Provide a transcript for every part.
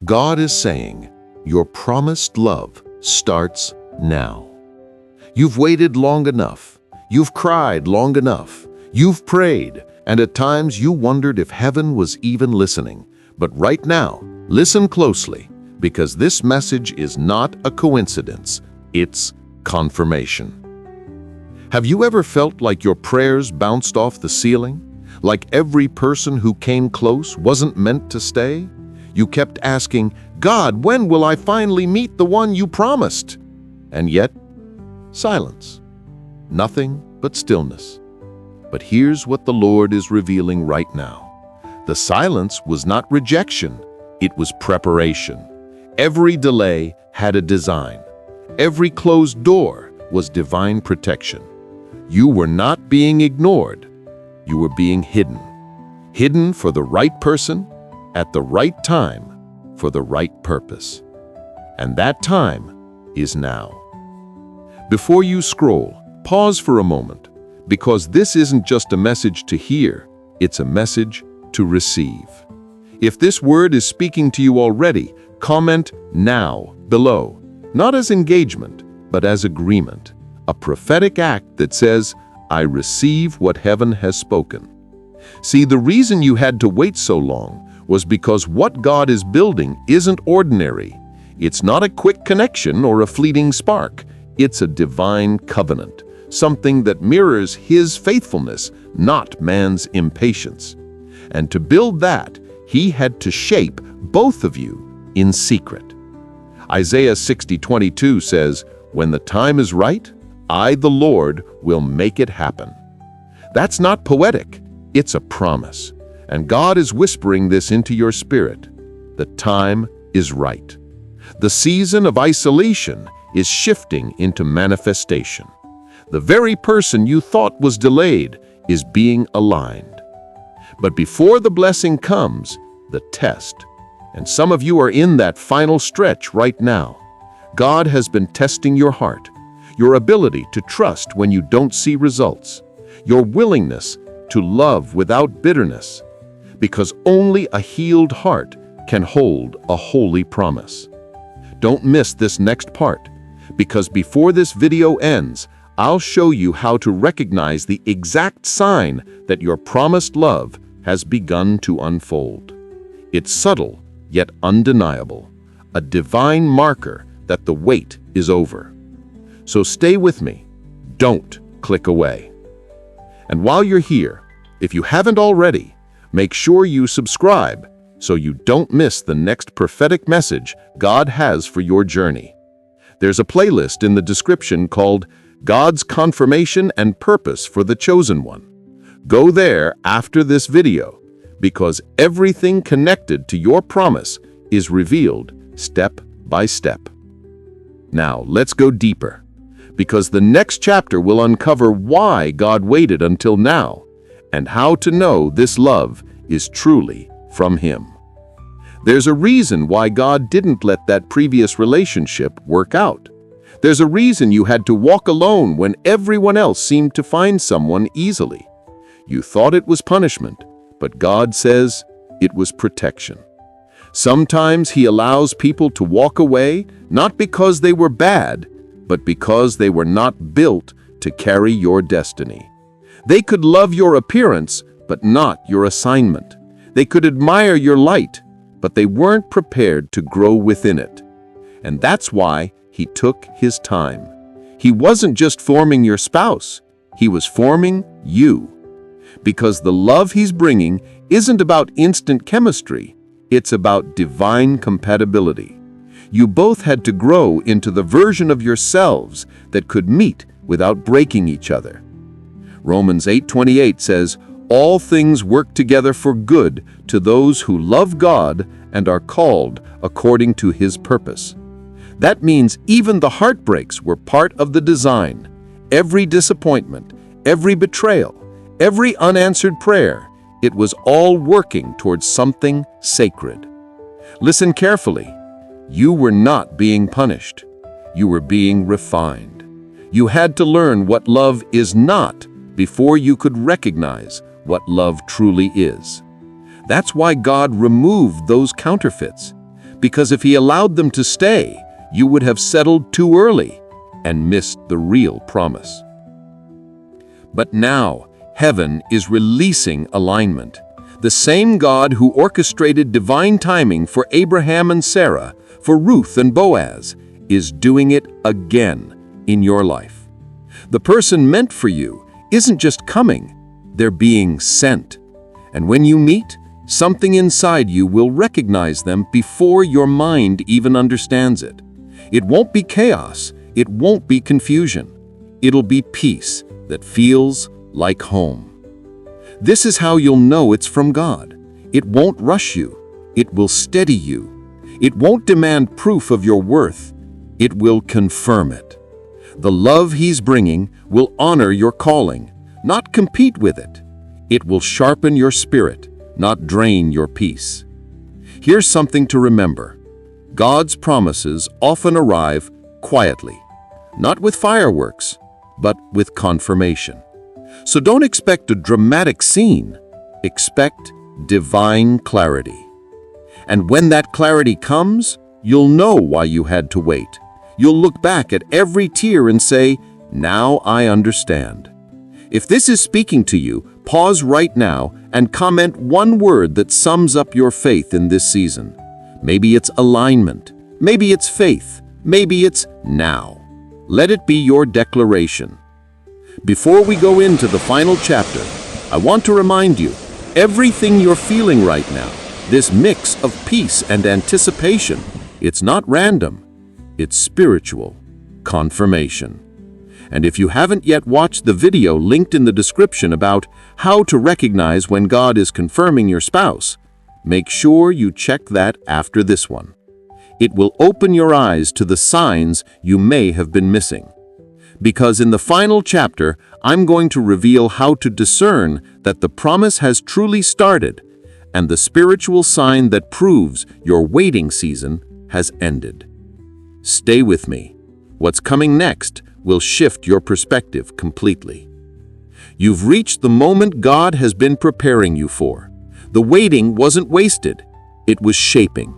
God is saying, your promised love starts now. You've waited long enough. You've cried long enough. You've prayed, and at times you wondered if heaven was even listening. But right now, listen closely, because this message is not a coincidence. It's confirmation. Have you ever felt like your prayers bounced off the ceiling? Like every person who came close wasn't meant to stay? You kept asking, God, when will I finally meet the one you promised? And yet, silence. Nothing but stillness. But here's what the Lord is revealing right now. The silence was not rejection, it was preparation. Every delay had a design. Every closed door was divine protection. You were not being ignored. You were being hidden. Hidden for the right person, at the right time, for the right purpose. And that time is now. Before you scroll, pause for a moment, because this isn't just a message to hear, it's a message to receive. If this word is speaking to you already, comment now below, not as engagement, but as agreement, a prophetic act that says, I receive what heaven has spoken. See, the reason you had to wait so long was because what God is building isn't ordinary. It's not a quick connection or a fleeting spark. It's a divine covenant, something that mirrors His faithfulness, not man's impatience. And to build that, He had to shape both of you in secret. Isaiah 60:22 says, when the time is right, I, the Lord, will make it happen. That's not poetic, it's a promise. And God is whispering this into your spirit. The time is right. The season of isolation is shifting into manifestation. The very person you thought was delayed is being aligned. But before the blessing comes, the test. And some of you are in that final stretch right now. God has been testing your heart, your ability to trust when you don't see results, your willingness to love without bitterness, because only a healed heart can hold a holy promise. Don't miss this next part, because before this video ends, I'll show you how to recognize the exact sign that your promised love has begun to unfold. It's subtle, yet undeniable, a divine marker that the wait is over. So stay with me. Don't click away. And while you're here, if you haven't already, make sure you subscribe so you don't miss the next prophetic message God has for your journey. There's a playlist in the description called God's Confirmation and Purpose for the Chosen One. Go there after this video, because everything connected to your promise is revealed step by step. Now, let's go deeper, because the next chapter will uncover why God waited until now and how to know this love is truly from Him. There's a reason why God didn't let that previous relationship work out. There's a reason you had to walk alone when everyone else seemed to find someone easily. You thought it was punishment, but God says it was protection. Sometimes He allows people to walk away, not because they were bad, but because they were not built to carry your destiny. They could love your appearance, but not your assignment. They could admire your light, but they weren't prepared to grow within it. And that's why He took His time. He wasn't just forming your spouse, He was forming you. Because the love He's bringing isn't about instant chemistry, it's about divine compatibility. You both had to grow into the version of yourselves that could meet without breaking each other. Romans 8:28 says, all things work together for good to those who love God and are called according to His purpose. That means even the heartbreaks were part of the design. Every disappointment, every betrayal, every unanswered prayer, it was all working towards something sacred. Listen carefully. You were not being punished. You were being refined. You had to learn what love is not before you could recognize what love truly is. That's why God removed those counterfeits, because if He allowed them to stay, you would have settled too early and missed the real promise. But now, heaven is releasing alignment. The same God who orchestrated divine timing for Abraham and Sarah, for Ruth and Boaz, is doing it again in your life. The person meant for you isn't just coming, they're being sent. And when you meet, something inside you will recognize them before your mind even understands it. It won't be chaos, it won't be confusion. It'll be peace that feels like home. This is how you'll know it's from God. It won't rush you. It will steady you. It won't demand proof of your worth. It will confirm it. The love He's bringing will honor your calling, not compete with it. It will sharpen your spirit, not drain your peace. Here's something to remember. God's promises often arrive quietly, not with fireworks, but with confirmation. So don't expect a dramatic scene. Expect divine clarity. And when that clarity comes, you'll know why you had to wait. You'll look back at every tear and say, "Now I understand." If this is speaking to you, pause right now and comment one word that sums up your faith in this season. Maybe it's alignment. Maybe it's faith. Maybe it's now. Let it be your declaration. Before we go into the final chapter, I want to remind you, everything you're feeling right now, this mix of peace and anticipation, it's not random, it's spiritual confirmation. And if you haven't yet watched the video linked in the description about how to recognize when God is confirming your spouse, make sure you check that after this one. It will open your eyes to the signs you may have been missing. Because in the final chapter, I'm going to reveal how to discern that the promise has truly started and the spiritual sign that proves your waiting season has ended. Stay with me. What's coming next will shift your perspective completely. You've reached the moment God has been preparing you for. The waiting wasn't wasted. It was shaping.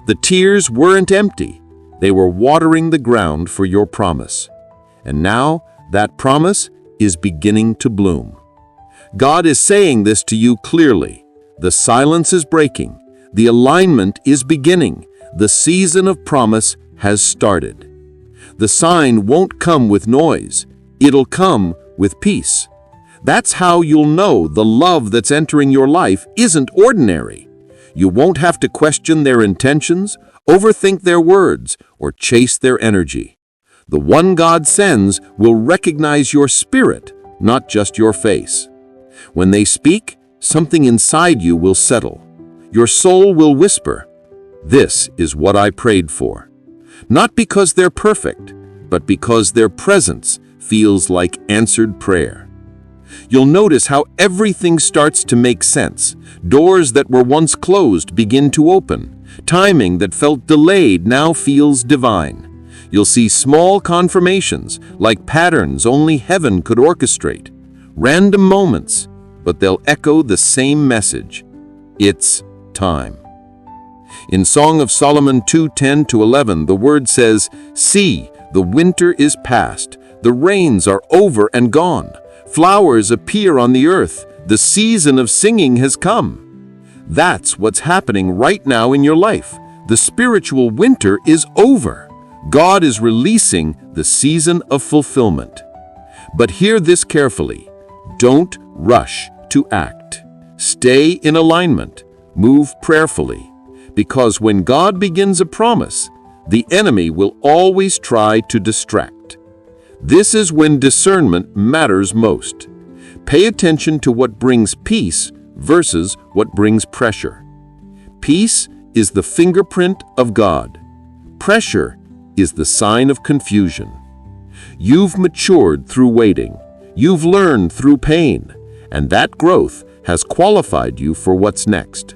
The tears weren't empty. They were watering the ground for your promise. And now, that promise is beginning to bloom. God is saying this to you clearly. The silence is breaking. The alignment is beginning. The season of promise has started. The sign won't come with noise. It'll come with peace. That's how you'll know the love that's entering your life isn't ordinary. You won't have to question their intentions, overthink their words, or chase their energy. The one God sends will recognize your spirit, not just your face. When they speak, something inside you will settle. Your soul will whisper, "This is what I prayed for." Not because they're perfect, but because their presence feels like answered prayer. You'll notice how everything starts to make sense. Doors that were once closed begin to open. Timing that felt delayed now feels divine. You'll see small confirmations, like patterns only heaven could orchestrate. Random moments, but they'll echo the same message. It's time. In Song of Solomon 2:10-11, the word says, "See, the winter is past, the rains are over and gone. Flowers appear on the earth, the season of singing has come." That's what's happening right now in your life. The spiritual winter is over. God is releasing the season of fulfillment. But hear this carefully. Don't rush to act. Stay in alignment. Move prayerfully. Because when God begins a promise, the enemy will always try to distract. This is when discernment matters most. Pay attention to what brings peace versus what brings pressure. Peace is the fingerprint of God. Pressure is the sign of confusion. You've matured through waiting. You've learned through pain, and that growth has qualified you for what's next.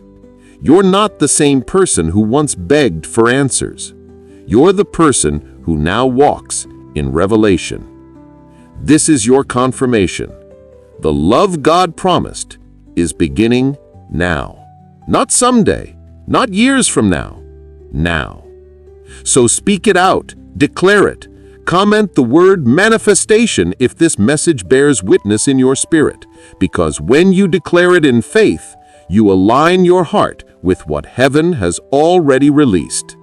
You're not the same person who once begged for answers. You're the person who now walks in revelation. This is your confirmation. The love God promised is beginning now. Not someday, not years from now, now. So speak it out, declare it. Comment the word manifestation if this message bears witness in your spirit, because when you declare it in faith, you align your heart with what heaven has already released.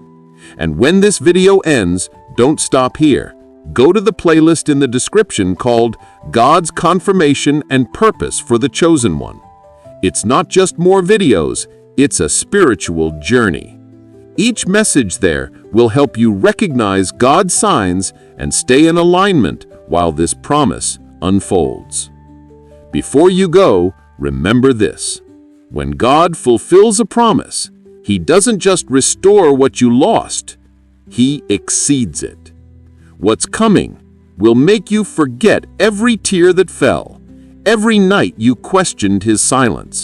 And when this video ends, don't stop here. Go to the playlist in the description called God's Confirmation and Purpose for the Chosen One. It's not just more videos, it's a spiritual journey. Each message there will help you recognize God's signs and stay in alignment while this promise unfolds. Before you go, remember this. When God fulfills a promise, He doesn't just restore what you lost, He exceeds it. What's coming will make you forget every tear that fell, every night you questioned His silence,